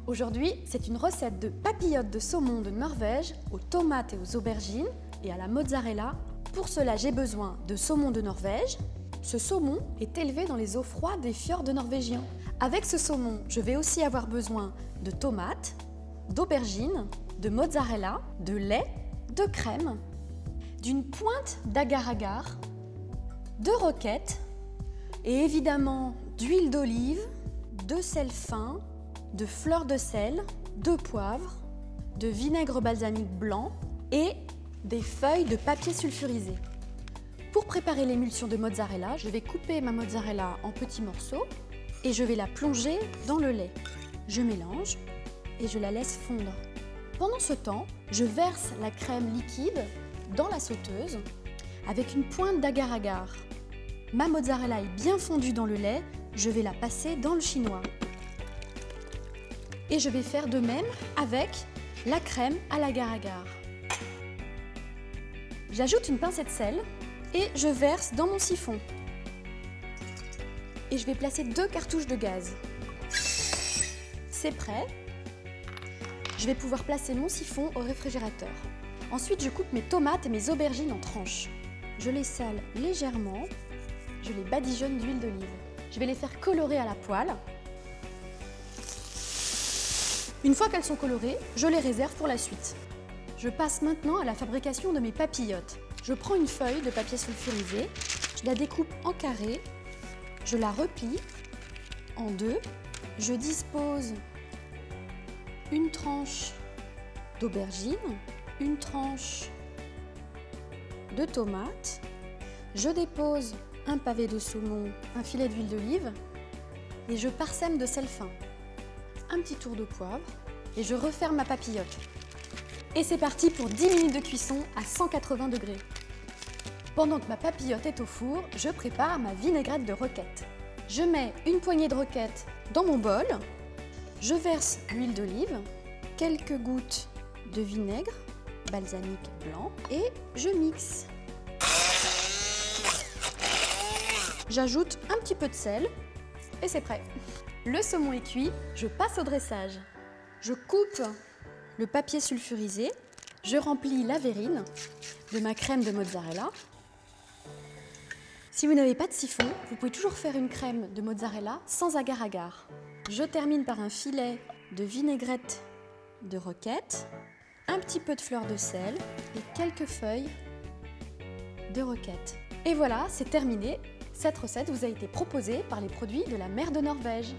Aujourd'hui, c'est une recette de papillotes de saumon de Norvège aux tomates et aux aubergines et à la mozzarella. Pour cela, j'ai besoin de saumon de Norvège. Ce saumon est élevé dans les eaux froides des fjords norvégiens. Avec ce saumon, je vais aussi avoir besoin de tomates, d'aubergines, de mozzarella, de lait, de crème, d'une pointe d'agar-agar, de roquettes et évidemment d'huile d'olive, de sel fin, de fleur de sel, de poivre, de vinaigre balsamique blanc et des feuilles de papier sulfurisé. Pour préparer l'émulsion de mozzarella, je vais couper ma mozzarella en petits morceaux et je vais la plonger dans le lait. Je mélange et je la laisse fondre. Pendant ce temps, je verse la crème liquide dans la sauteuse avec une pointe d'agar-agar. Ma mozzarella est bien fondue dans le lait, je vais la passer dans le chinois. Et je vais faire de même avec la crème à l'agar-agar. J'ajoute une pincée de sel et je verse dans mon siphon. Et je vais placer 2 cartouches de gaz. C'est prêt. Je vais pouvoir placer mon siphon au réfrigérateur. Ensuite, je coupe mes tomates et mes aubergines en tranches. Je les sale légèrement. Je les badigeonne d'huile d'olive. Je vais les faire colorer à la poêle. Une fois qu'elles sont colorées, je les réserve pour la suite. Je passe maintenant à la fabrication de mes papillotes. Je prends une feuille de papier sulfurisé, je la découpe en carrés, je la replie en deux, je dispose une tranche d'aubergine, une tranche de tomate, je dépose un pavé de saumon, un filet d'huile d'olive et je parsème de sel fin. Un petit tour de poivre et je referme ma papillote. Et c'est parti pour 10 minutes de cuisson à 180 degrés. Pendant que ma papillote est au four, je prépare ma vinaigrette de roquette. Je mets une poignée de roquette dans mon bol, je verse l'huile d'olive, quelques gouttes de vinaigre balsamique blanc et je mixe. J'ajoute un petit peu de sel et c'est prêt. Le saumon est cuit, je passe au dressage. Je coupe le papier sulfurisé, je remplis la verrine de ma crème de mozzarella. Si vous n'avez pas de siphon, vous pouvez toujours faire une crème de mozzarella sans agar-agar. Je termine par un filet de vinaigrette de roquette, un petit peu de fleur de sel et quelques feuilles de roquette. Et voilà, c'est terminé. Cette recette vous a été proposée par les produits de la mer de Norvège.